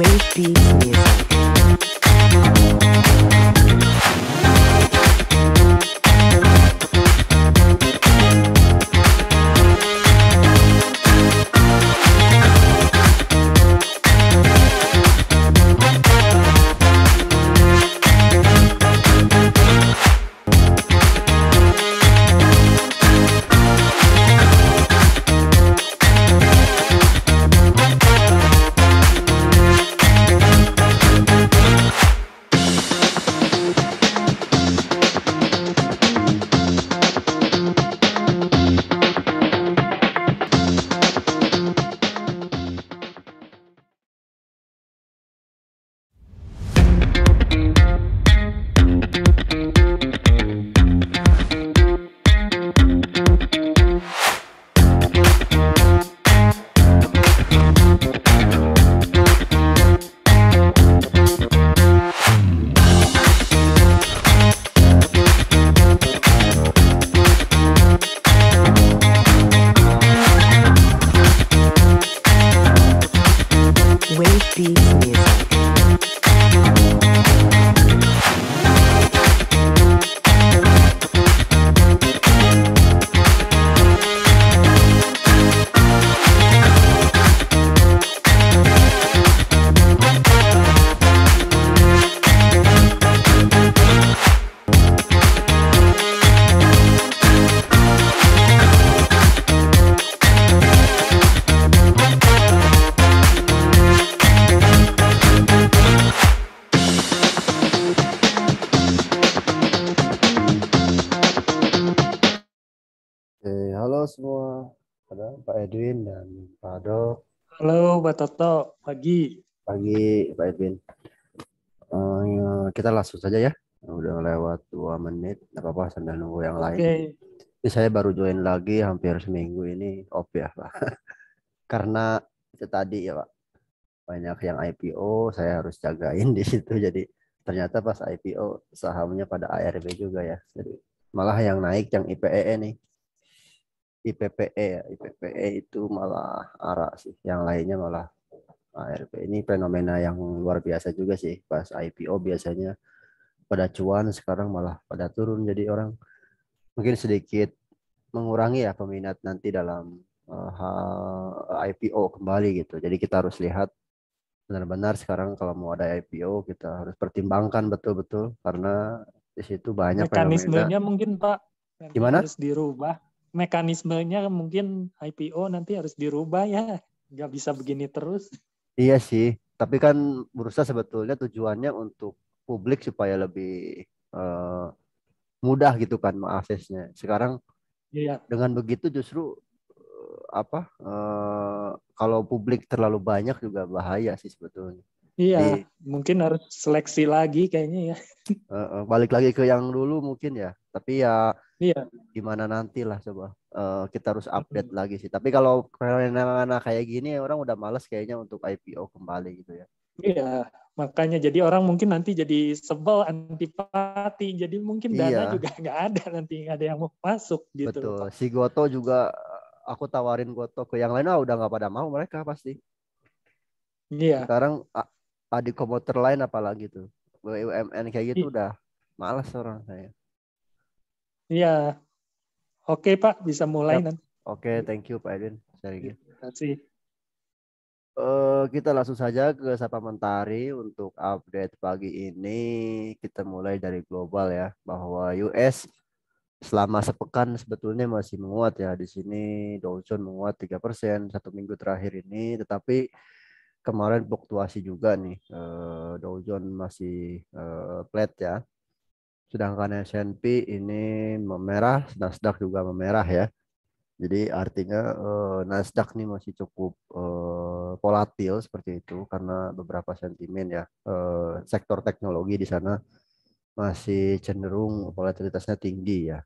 Wave Beats Music. Wave Beats Music. Oke, halo semua. Ada Pak Edwin dan Pak Ado. Halo, Pak Toto. Pagi. Pagi, Pak Edwin. Kita langsung saja ya. Udah lewat 2 menit. Nggak apa-apa sambil nunggu yang lain. Oke. Ini saya baru join lagi hampir seminggu ini. Off ya, Pak. Karena itu tadi ya, Pak. Banyak yang IPO, saya harus jagain di situ. Jadi ternyata pas IPO sahamnya pada ARB juga ya. Jadi malah yang naik yang IPEE nih. IPPE ya, IPPE itu malah ARA sih, yang lainnya malah ARB. Ini fenomena yang luar biasa juga sih, pas IPO biasanya pada cuan, sekarang malah pada turun, jadi orang mungkin sedikit mengurangi ya peminat nanti dalam IPO kembali gitu. Jadi kita harus lihat benar-benar sekarang kalau mau ada IPO kita harus pertimbangkan betul-betul karena di situ banyak fenomena. Mekanismenya mungkin Pak nanti Gimana? harus dirubah. Mekanismenya mungkin IPO nanti harus dirubah ya. Nggak bisa begini terus. Iya sih, tapi kan bursa sebetulnya tujuannya untuk publik supaya lebih mudah gitu kan mengaksesnya. Sekarang Iya. dengan begitu justru kalau publik terlalu banyak juga bahaya sih sebetulnya. Iya, Jadi mungkin harus seleksi lagi kayaknya ya. balik lagi ke yang dulu mungkin ya. Tapi ya Iya. gimana nanti lah coba. Kita harus update lagi sih. Tapi kalau fenomena kayak gini orang udah males kayaknya untuk IPO kembali gitu ya. Iya, makanya jadi orang mungkin nanti jadi sebel, antipati. Jadi mungkin dana Iya. juga nggak ada nanti, nggak ada yang mau masuk gitu. Betul. Pak. Si Goto juga aku tawarin Goto ke yang lain udah nggak pada mau mereka pasti. Iya. Sekarang adik komuter lain apalagi tuh. BUMN kayak gitu udah malas orang saya. Iya. Oke Pak, bisa mulai Yap. nanti. Oke, thank you Pak Edwin. Terima kasih. Kita langsung saja ke Sapa Mentari untuk update pagi ini. Kita mulai dari global ya, bahwa US selama sepekan sebetulnya masih menguat ya. Di sini Dow Jones menguat 3% 1 minggu terakhir ini, tetapi kemarin fluktuasi juga nih. Dow Jones masih flat ya. Sedangkan S&P ini memerah, Nasdaq juga memerah ya. Jadi artinya Nasdaq nih masih cukup volatil seperti itu karena beberapa sentimen ya. Sektor teknologi di sana masih cenderung volatilitasnya tinggi ya.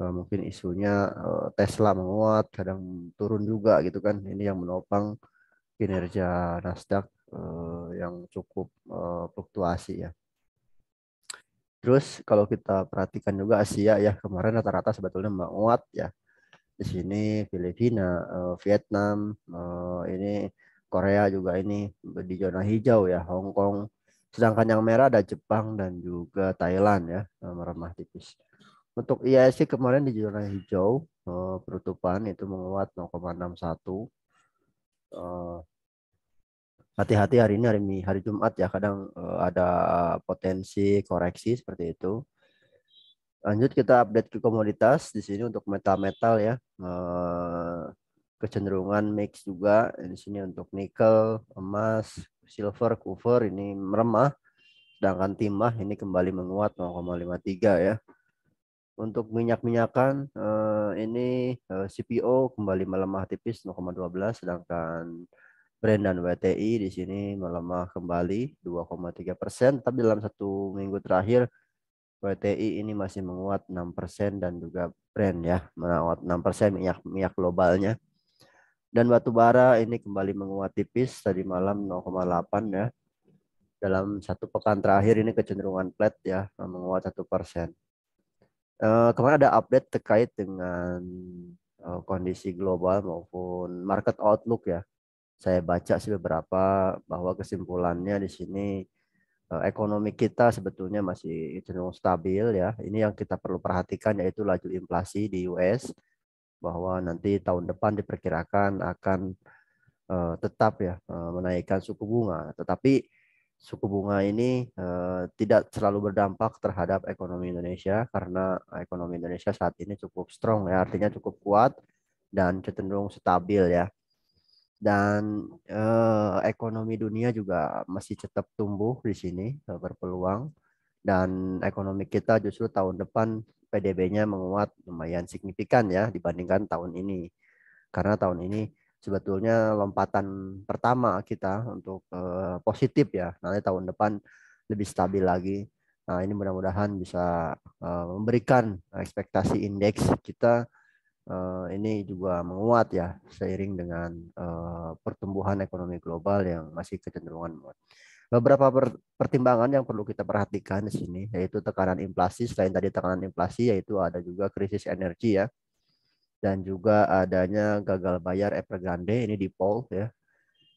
Mungkin isunya Tesla menguat, kadang turun juga gitu kan. Ini yang menopang kinerja Nasdaq yang cukup fluktuasi ya. Terus kalau kita perhatikan juga Asia ya, kemarin rata-rata sebetulnya menguat ya. Di sini Filipina, Vietnam, ini Korea juga ini di zona hijau ya, Hong Kong. Sedangkan yang merah ada Jepang dan juga Thailand ya, melemah tipis. Untuk IISG kemarin di zona hijau, penutupan itu menguat 0,61. Hati-hati hari ini hari Jumat ya, kadang ada potensi koreksi seperti itu. Lanjut kita update ke komoditas di sini untuk metal-metal ya. Kecenderungan mix juga di sini untuk nikel, emas, silver, kupher ini melemah. Sedangkan timah ini kembali menguat 0,53 ya. Untuk minyak-minyakan ini CPO kembali melemah tipis 0,12, sedangkan Brent dan WTI di sini melemah kembali 2,3%. Tapi dalam 1 minggu terakhir WTI ini masih menguat 6% dan juga Brent ya menguat 6% minyak globalnya. Dan batu bara ini kembali menguat tipis tadi malam 0,8 ya. Dalam 1 pekan terakhir ini kecenderungan flat ya, menguat 1%. Kemarin ada update terkait dengan kondisi global maupun market outlook ya. Saya baca sih beberapa bahwa kesimpulannya di sini ekonomi kita sebetulnya masih cenderung stabil ya. Ini yang kita perlu perhatikan yaitu laju inflasi di US, bahwa nanti tahun depan diperkirakan akan tetap ya menaikkan suku bunga. Tetapi suku bunga ini tidak selalu berdampak terhadap ekonomi Indonesia, karena ekonomi Indonesia saat ini cukup strong ya, artinya cukup kuat dan cenderung stabil ya. Dan ekonomi dunia juga masih tetap tumbuh di sini, berpeluang. Dan ekonomi kita justru tahun depan PDB-nya menguat lumayan signifikan ya dibandingkan tahun ini. Karena tahun ini sebetulnya lompatan pertama kita untuk positif ya. Nanti tahun depan lebih stabil lagi. Nah, ini mudah-mudahan bisa memberikan ekspektasi indeks kita ini juga menguat ya seiring dengan pertumbuhan ekonomi global yang masih kecenderungan menguat. Beberapa pertimbangan yang perlu kita perhatikan di sini yaitu tekanan inflasi. Selain tadi tekanan inflasi, yaitu ada juga krisis energi ya, dan juga adanya gagal bayar Evergrande ini default ya.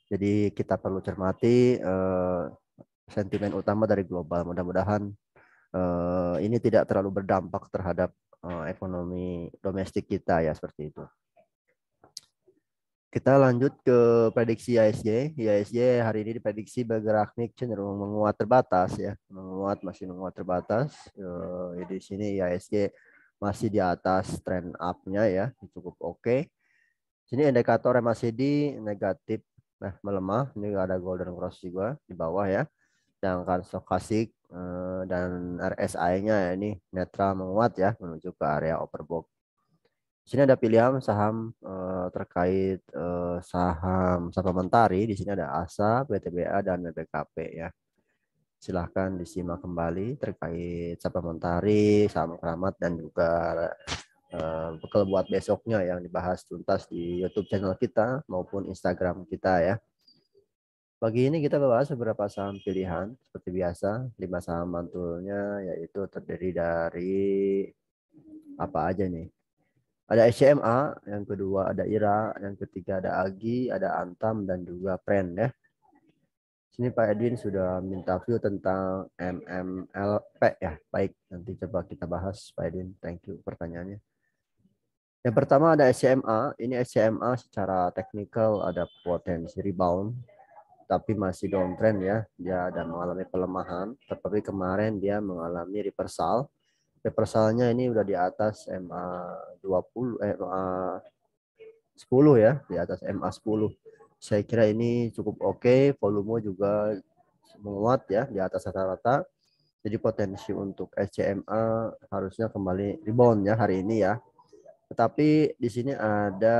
Jadi kita perlu cermati sentimen utama dari global. Mudah-mudahan ini tidak terlalu berdampak terhadap ekonomi domestik kita ya, seperti itu. Kita lanjut ke prediksi IHSG. IHSG hari ini diprediksi bergerak cenderung menguat terbatas ya, masih menguat terbatas. Di sini IHSG masih di atas trend up-nya ya, cukup oke. Sini indikator MACD negatif, nah melemah. Ini ada golden cross juga di bawah ya. Sedangkan stokastik dan RSI-nya ini netral menguat ya, menuju ke area overbought. Di sini ada pilihan saham terkait saham supplementari. Di sini ada ASA, BTBA, dan BKP ya. Silahkan disimak kembali terkait supplementari, saham keramat, dan juga bekal buat besoknya yang dibahas tuntas di YouTube channel kita maupun Instagram kita ya. Pagi ini kita bahas beberapa saham pilihan seperti biasa. 5 saham mantulnya yaitu terdiri dari apa aja nih? Ada SCMA, yang kedua ada IRA, yang ketiga ada AGI, ada Antam, dan juga PREN ya. Sini Pak Edwin sudah minta view tentang MMLP ya. Baik, nanti coba kita bahas Pak Edwin. Thank you pertanyaannya. Yang pertama ada SCMA. Ini SCMA secara teknikal ada potensi rebound, tapi masih downtrend ya. Dia ada mengalami pelemahan, tetapi kemarin dia mengalami reversal. Reversalnya ini udah di atas MA20, MA 10 ya, di atas MA10. Saya kira ini cukup oke, volume juga menguat ya di atas rata-rata. Jadi potensi untuk SCMA harusnya kembali rebound ya hari ini ya. Tetapi di sini ada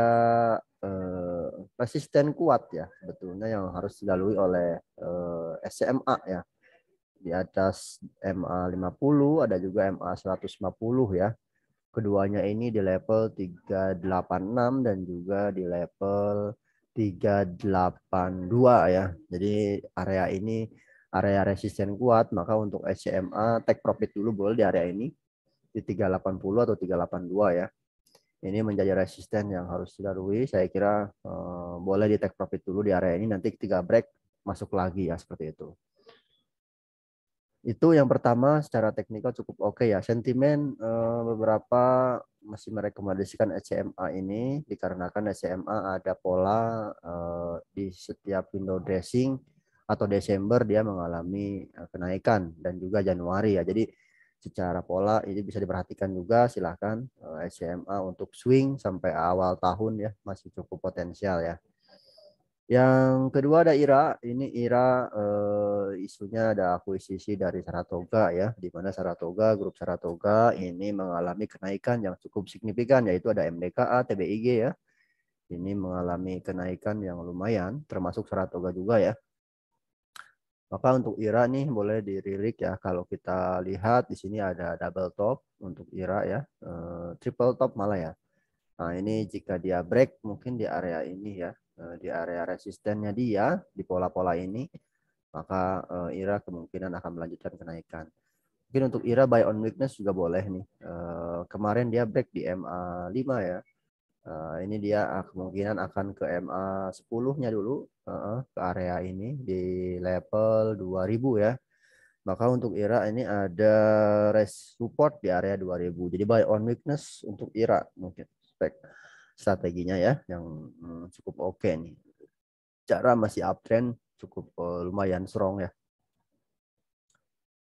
resisten kuat ya sebetulnya yang harus dilalui oleh SCMA ya. Di atas MA50 ada juga MA150 ya. Keduanya ini di level 386 dan juga di level 382 ya. Jadi area ini area resisten kuat, maka untuk SCMA take profit dulu boleh di area ini di 380 atau 382 ya. ini menjadi resisten yang harus dilalui. Saya kira boleh di take profit dulu di area ini, nanti ketika break masuk lagi ya, seperti itu. Itu yang pertama, secara teknikal cukup oke ya. Sentimen beberapa masih merekomendasikan SCMA ini dikarenakan SCMA ada pola di setiap window dressing atau Desember dia mengalami kenaikan, dan juga Januari ya. Jadi secara pola ini bisa diperhatikan juga, silahkan SCMA untuk swing sampai awal tahun ya, masih cukup potensial ya. Yang kedua ada IRA. Ini IRA isunya ada akuisisi dari Saratoga ya, di mana Saratoga, grup Saratoga ini mengalami kenaikan yang cukup signifikan, yaitu ada MDKA, TBIG ya. Ini mengalami kenaikan yang lumayan, termasuk Saratoga juga ya. Maka untuk IRA nih boleh dirilik ya. Kalau kita lihat di sini ada double top untuk IRA ya, triple top malah ya. Nah, ini jika dia break mungkin di area ini ya, di area resistennya dia di pola-pola ini, maka IRA kemungkinan akan melanjutkan kenaikan. Mungkin untuk IRA buy on weakness juga boleh nih. Kemarin dia break di MA5 ya. Ini dia kemungkinan akan ke MA10-nya dulu, ke area ini di level 2000 ya. Maka untuk IRA ini ada support di area 2000. Jadi buy on weakness untuk IRA mungkin strateginya ya, yang cukup oke nih. Cara masih uptrend, cukup lumayan strong ya.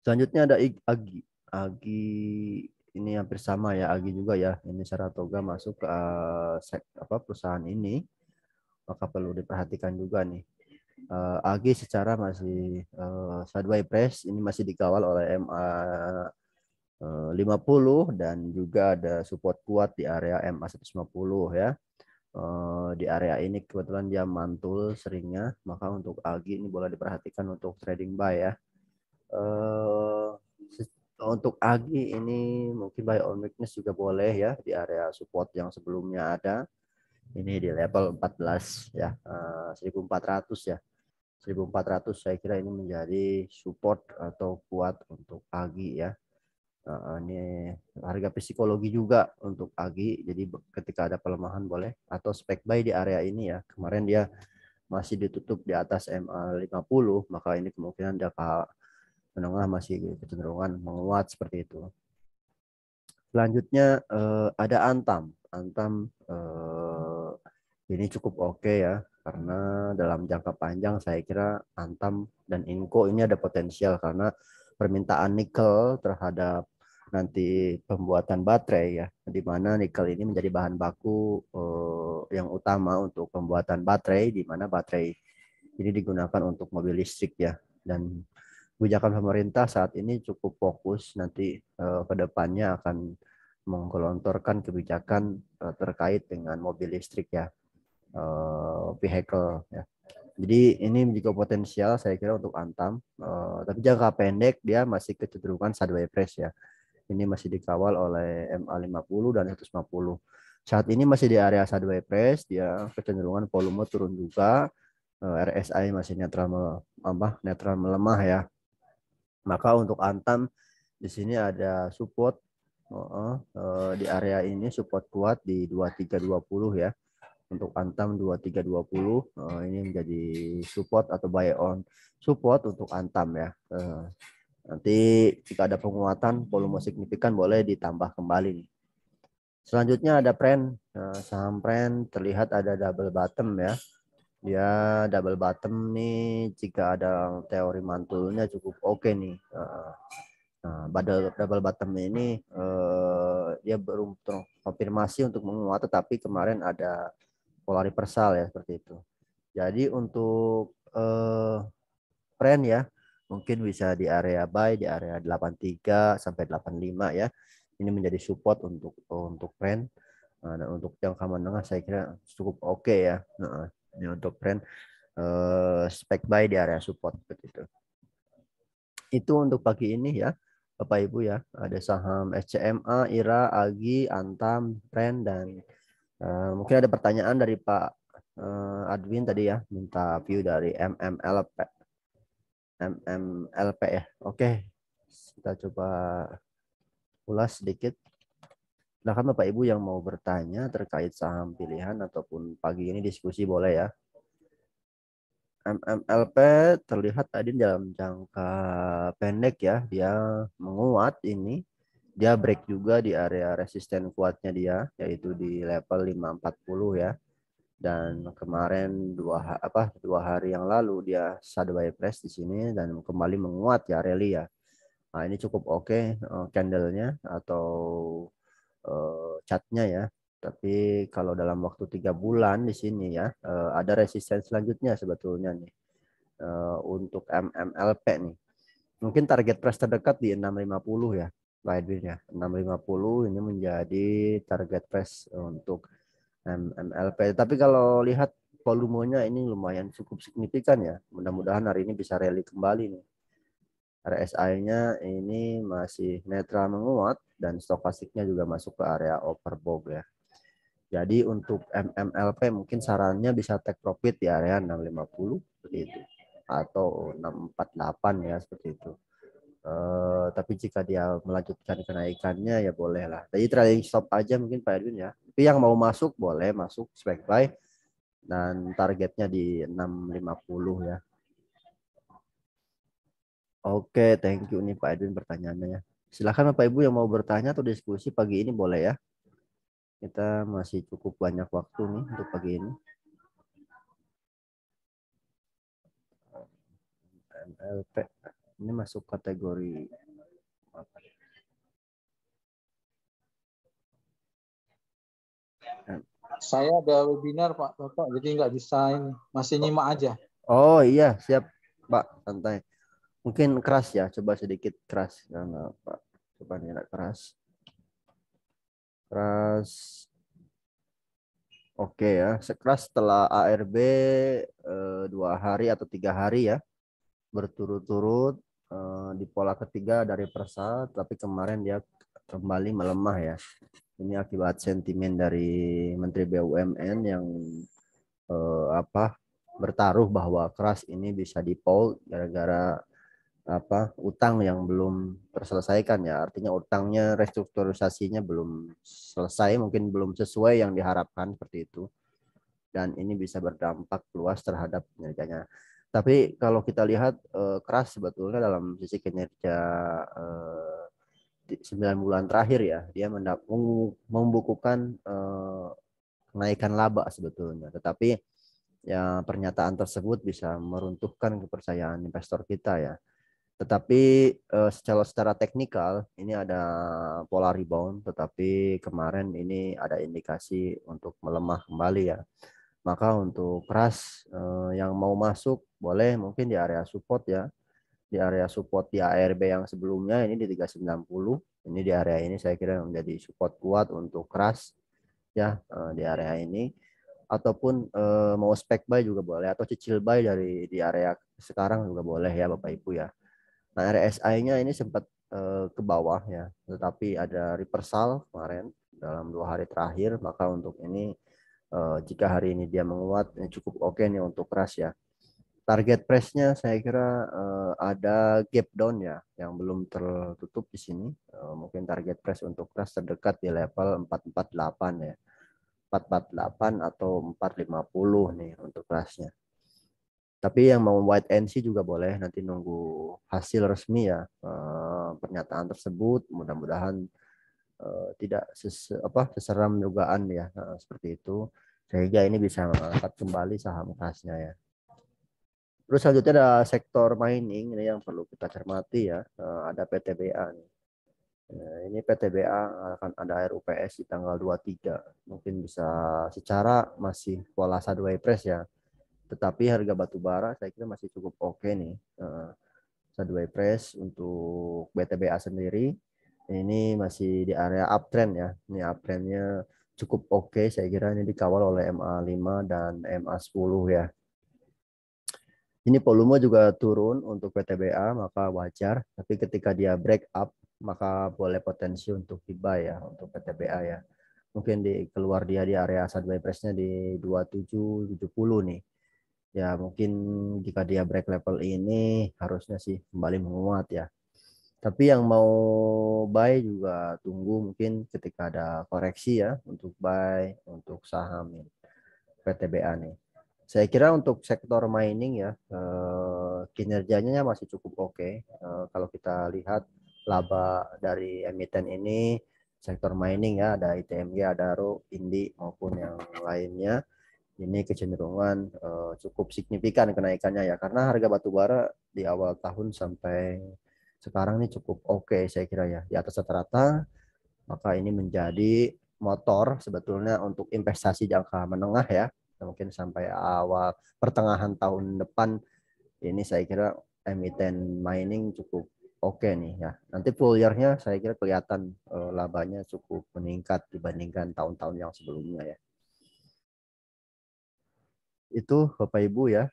Selanjutnya ada AGI. AGI ini hampir sama ya, AGI juga ya. Ini Saratoga masuk ke perusahaan ini, maka perlu diperhatikan juga nih. AGI secara masih sideways press, ini masih dikawal oleh MA 50 dan juga ada support kuat di area MA 150 ya. Di area ini kebetulan dia mantul seringnya, maka untuk AGI ini boleh diperhatikan untuk trading buy ya. Untuk AGI ini mungkin buy on weakness juga boleh ya, di area support yang sebelumnya ada. Ini di level 14 ya, 1400 ya. 1400 saya kira ini menjadi support atau kuat untuk AGI ya. Ini harga psikologi juga untuk AGI, jadi ketika ada pelemahan boleh, atau spek buy di area ini ya. Kemarin dia masih ditutup di atas MA50, maka ini kemungkinan jangka menengah masih kecenderungan menguat seperti itu. Selanjutnya ada Antam. Antam ini cukup oke ya, karena dalam jangka panjang saya kira Antam dan Inco ini ada potensial karena permintaan nikel terhadap nanti pembuatan baterai ya, di mana nikel ini menjadi bahan baku yang utama untuk pembuatan baterai, di mana baterai ini digunakan untuk mobil listrik ya. Dan kebijakan pemerintah saat ini cukup fokus nanti ke depannya akan menggelontorkan kebijakan terkait dengan mobil listrik ya, vehicle ya. Jadi ini juga potensial saya kira untuk Antam, tapi jangka pendek dia masih kecenderungan sideways press ya. Ini masih dikawal oleh MA50 dan 150. Saat ini masih di area sideways press, dia kecenderungan volume turun juga. RSI masih netral melemah ya. Maka untuk Antam di sini ada support di area ini, support kuat di 2320 ya. Untuk Antam 2320 ini menjadi support atau buy on support untuk Antam ya. Nanti jika ada penguatan volume signifikan boleh ditambah kembali nih. Selanjutnya ada Pren. Saham Pren terlihat ada double bottom ya. Dia double bottom nih, jika ada teori mantulnya cukup oke nih. Double bottom ini dia belum terkonfirmasi untuk menguat, tetapi kemarin ada pola reversal ya, seperti itu. Jadi untuk Pren ya, mungkin bisa di area buy di area 83 sampai 85 ya. Ini menjadi support untuk Pren. Dan untuk jangka menengah saya kira cukup oke ya. Ini untuk Pren spek buy di area support seperti itu. Itu untuk pagi ini ya, Bapak Ibu ya. Ada saham SCMA, IRA, AGI, Antam, Pren, dan mungkin ada pertanyaan dari Pak Adwin tadi ya, minta view dari MMLP ya. Oke, kita coba ulas sedikit. Silakan Bapak Ibu yang mau bertanya terkait saham pilihan ataupun pagi ini diskusi boleh ya. MMLP terlihat tadi dalam jangka pendek ya, dia menguat ini. Dia break juga di area resisten kuatnya dia, yaitu di level 540 ya. Dan kemarin dua hari yang lalu dia sideways press di sini dan kembali menguat ya rally ya. Nah, ini cukup oke candlenya atau chartnya ya. Tapi kalau dalam waktu 3 bulan di sini ya ada resisten selanjutnya sebetulnya nih untuk MMLP nih. Mungkin target price terdekat di 650 ya, Pak Edwin ya. 650 ini menjadi target price untuk MMLP. Tapi kalau lihat volumenya ini lumayan cukup signifikan ya. Mudah-mudahan hari ini bisa rally kembali nih. RSI-nya ini masih netral menguat dan stokastiknya juga masuk ke area overbought ya. Jadi untuk MMLP mungkin sarannya bisa take profit di area 650 seperti itu atau 648 ya seperti itu. Tapi jika dia melanjutkan kenaikannya ya boleh lah. Jadi trading stop aja mungkin Pak Edwin ya. Tapi yang mau masuk boleh masuk spec buy dan targetnya di 650 ya. Oke, thank you nih Pak Edwin pertanyaannya ya. Silakan Bapak Ibu yang mau bertanya atau diskusi pagi ini boleh ya. Kita masih cukup banyak waktu nih untuk pagi ini. MLP ini masuk kategori apa? Saya ada webinar Pak Bapak, jadi nggak bisa ini. Masih nyimak aja. Oh iya, siap Pak, santai. Mungkin keras ya, coba sedikit keras karena Pak. Coba nih keras. Keras. Oke ya, sekeras setelah ARB 2 hari atau 3 hari ya berturut-turut di pola ketiga dari persat, tapi kemarin dia kembali melemah ya. Ini akibat sentimen dari Menteri BUMN yang bertaruh bahwa keras ini bisa di-hold gara-gara utang yang belum terselesaikan ya, artinya utangnya restrukturisasinya belum selesai, mungkin belum sesuai yang diharapkan seperti itu, dan ini bisa berdampak luas terhadap kinerjanya. Tapi kalau kita lihat keras sebetulnya dalam sisi kinerja 9 bulan terakhir ya, dia membukukan kenaikan laba sebetulnya, tetapi ya pernyataan tersebut bisa meruntuhkan kepercayaan investor kita ya. Tetapi secara teknikal ini ada pola rebound, tetapi kemarin ini ada indikasi untuk melemah kembali ya. Maka untuk keras yang mau masuk boleh mungkin di area support ya. Di area support di ARB yang sebelumnya ini di 390. Ini di area ini saya kira menjadi support kuat untuk keras ya di area ini. Ataupun mau spec buy juga boleh atau cicil buy dari di area sekarang juga boleh ya Bapak Ibu ya. Nah, RSI-nya ini sempat ke bawah ya, tetapi ada reversal kemarin dalam 2 hari terakhir. Maka untuk ini jika hari ini dia menguat, cukup oke nih untuk keras ya. Target price-nya saya kira ada gap down ya, yang belum tertutup di sini. Mungkin target price untuk keras terdekat di level 448 ya, 448 atau 450 nih untuk kelasnya. Tapi yang mau white NC juga boleh, nanti nunggu hasil resmi ya pernyataan tersebut. Mudah-mudahan tidak seseram dugaan ya seperti itu, sehingga ini bisa mengangkat kembali saham khasnya ya. Terus selanjutnya ada sektor mining ini yang perlu kita cermati ya. Ada PTBA nih. Ini PTBA akan ada RUPS di tanggal 23. Mungkin bisa secara masih pola sideways press ya. Tetapi harga batu bara saya kira masih cukup oke nih. Sideways press untuk BTBA sendiri ini masih di area uptrend ya. Ini uptrendnya cukup oke, saya kira ini dikawal oleh MA5 dan MA10 ya. Ini volume juga turun untuk PTBA, maka wajar. Tapi ketika dia break up, maka boleh potensi untuk di-buy ya untuk PTBA ya. Mungkin keluar dia di area sideways press-nya di 2770 nih. Ya mungkin jika dia break level ini harusnya sih kembali menguat ya. Tapi yang mau buy juga tunggu mungkin ketika ada koreksi ya untuk buy untuk saham PTBA nih. Saya kira untuk sektor mining ya kinerjanya masih cukup oke. Kalau kita lihat laba dari emiten ini sektor mining ya ada ITMG, ada RO, Indi maupun yang lainnya ini kecenderungan cukup signifikan kenaikannya ya karena harga batu bara di awal tahun sampai sekarang ini cukup oke saya kira ya di atas rata-rata, maka ini menjadi motor sebetulnya untuk investasi jangka menengah ya mungkin sampai awal pertengahan tahun depan ini saya kira emiten mining cukup oke nih ya. Nanti full year-nya saya kira kelihatan labanya cukup meningkat dibandingkan tahun-tahun yang sebelumnya ya. Itu Bapak Ibu ya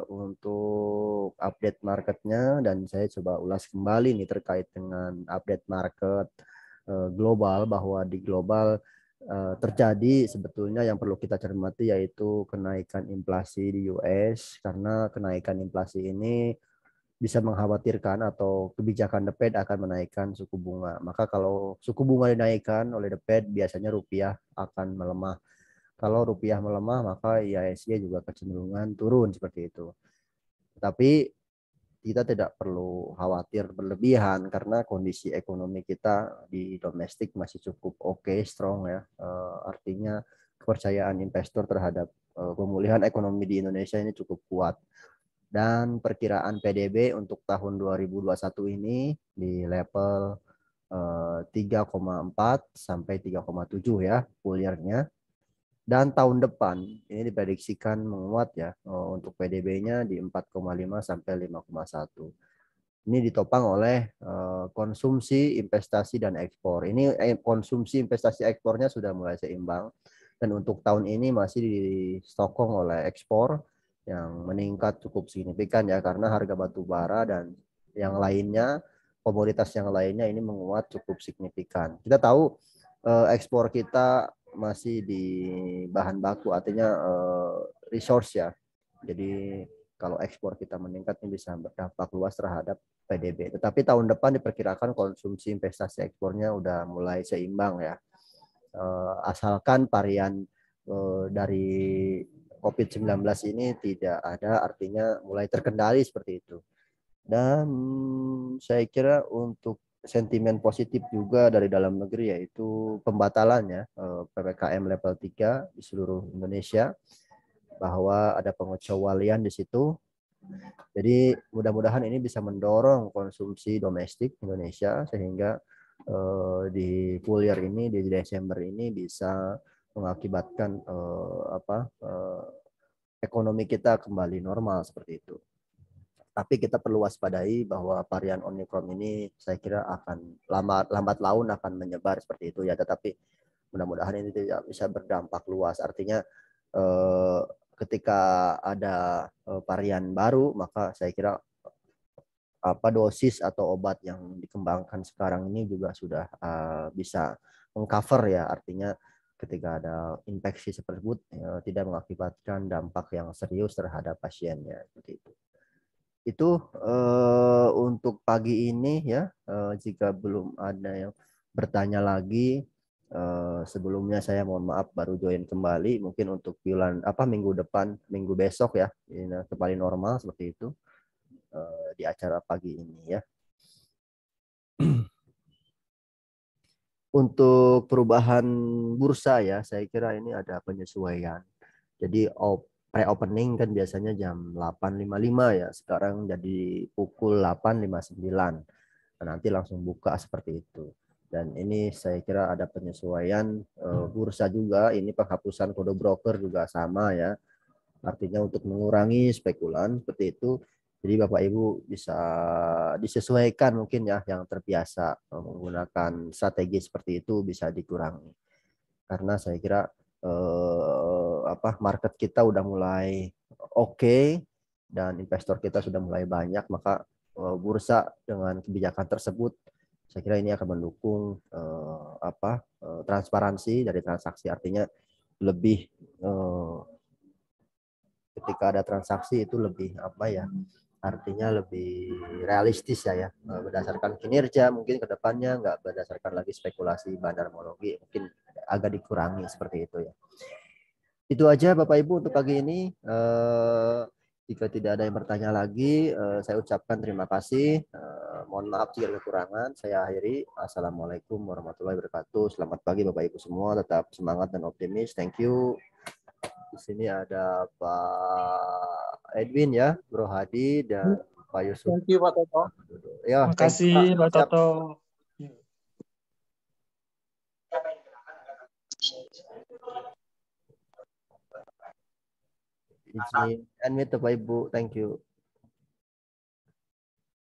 untuk update marketnya dan saya coba ulas kembali nih terkait dengan update market global bahwa di global terjadi sebetulnya yang perlu kita cermati yaitu kenaikan inflasi di US karena kenaikan inflasi ini bisa mengkhawatirkan atau kebijakan The Fed akan menaikkan suku bunga. Maka kalau suku bunga dinaikkan oleh The Fed biasanya rupiah akan melemah. Kalau rupiah melemah, maka IHSG juga kecenderungan turun seperti itu. Tapi kita tidak perlu khawatir berlebihan karena kondisi ekonomi kita di domestik masih cukup oke, strong ya. Artinya kepercayaan investor terhadap pemulihan ekonomi di Indonesia ini cukup kuat. Dan perkiraan PDB untuk tahun 2021 ini di level 3,4 sampai 3,7 ya full year-nya. Dan tahun depan ini diprediksikan menguat ya untuk PDB-nya di 4,5 sampai 5,1. Ini ditopang oleh konsumsi, investasi dan ekspor. Ini konsumsi, investasi, ekspornya sudah mulai seimbang dan untuk tahun ini masih ditopang oleh ekspor yang meningkat cukup signifikan ya karena harga batu bara dan yang lainnya komoditas yang lainnya ini menguat cukup signifikan. Kita tahu ekspor kita masih di bahan baku artinya resource ya. Jadi kalau ekspor kita meningkat ini bisa berdampak luas terhadap PDB. Tetapi tahun depan diperkirakan konsumsi investasi ekspornya udah mulai seimbang ya. Asalkan varian dari COVID-19 ini tidak ada artinya mulai terkendali seperti itu. Dan saya kira untuk sentimen positif juga dari dalam negeri yaitu pembatalannya PPKM level 3 di seluruh Indonesia bahwa ada pengecualian di situ. Jadi mudah-mudahan ini bisa mendorong konsumsi domestik Indonesia sehingga di full year ini di Desember ini bisa mengakibatkan ekonomi kita kembali normal seperti itu. Tapi kita perlu waspadai bahwa varian Omicron ini saya kira akan lambat laun akan menyebar seperti itu ya. Tetapi mudah-mudahan ini tidak bisa berdampak luas. Artinya ketika ada varian baru maka saya kira dosis atau obat yang dikembangkan sekarang ini juga sudah bisa mengcover ya. Artinya ketika ada infeksi tersebut tidak mengakibatkan dampak yang serius terhadap pasiennya seperti itu. Itu untuk pagi ini ya. Jika belum ada yang bertanya lagi, sebelumnya saya mohon maaf baru join kembali. Mungkin untuk minggu depan, minggu besok ya, ini kembali normal seperti itu di acara pagi ini ya. Untuk perubahan bursa ya, saya kira ini ada penyesuaian. Jadi pre-opening kan biasanya jam 8.55 ya, sekarang jadi pukul 8.59. Nah, nanti langsung buka seperti itu. Dan ini saya kira ada penyesuaian bursa juga, ini penghapusan kode broker juga sama ya. Artinya untuk mengurangi spekulan seperti itu. Jadi Bapak Ibu bisa disesuaikan mungkin ya yang terbiasa menggunakan strategi seperti itu bisa dikurangi. Karena saya kira market kita udah mulai oke dan investor kita sudah mulai banyak, maka bursa dengan kebijakan tersebut saya kira ini akan mendukung transparansi dari transaksi, artinya lebih ketika ada transaksi itu lebih artinya lebih realistis ya, berdasarkan kinerja mungkin ke depannya, nggak berdasarkan lagi spekulasi bandarmologi, mungkin agak dikurangi seperti itu ya. Itu aja Bapak Ibu untuk pagi ini. Jika tidak ada yang bertanya lagi, saya ucapkan terima kasih. Mohon maaf jika ada kekurangan. Saya akhiri. Assalamualaikum warahmatullahi wabarakatuh. Selamat pagi Bapak Ibu semua. Tetap semangat dan optimis. Thank you. Di sini ada Pak Edwin ya, Bro Hadi dan Pak Yusuf. Thank you Pak Toto. Ya, Terima thank you, kasih Pak Siap. Toto. Izin unmute Bapak Ibu. Thank you.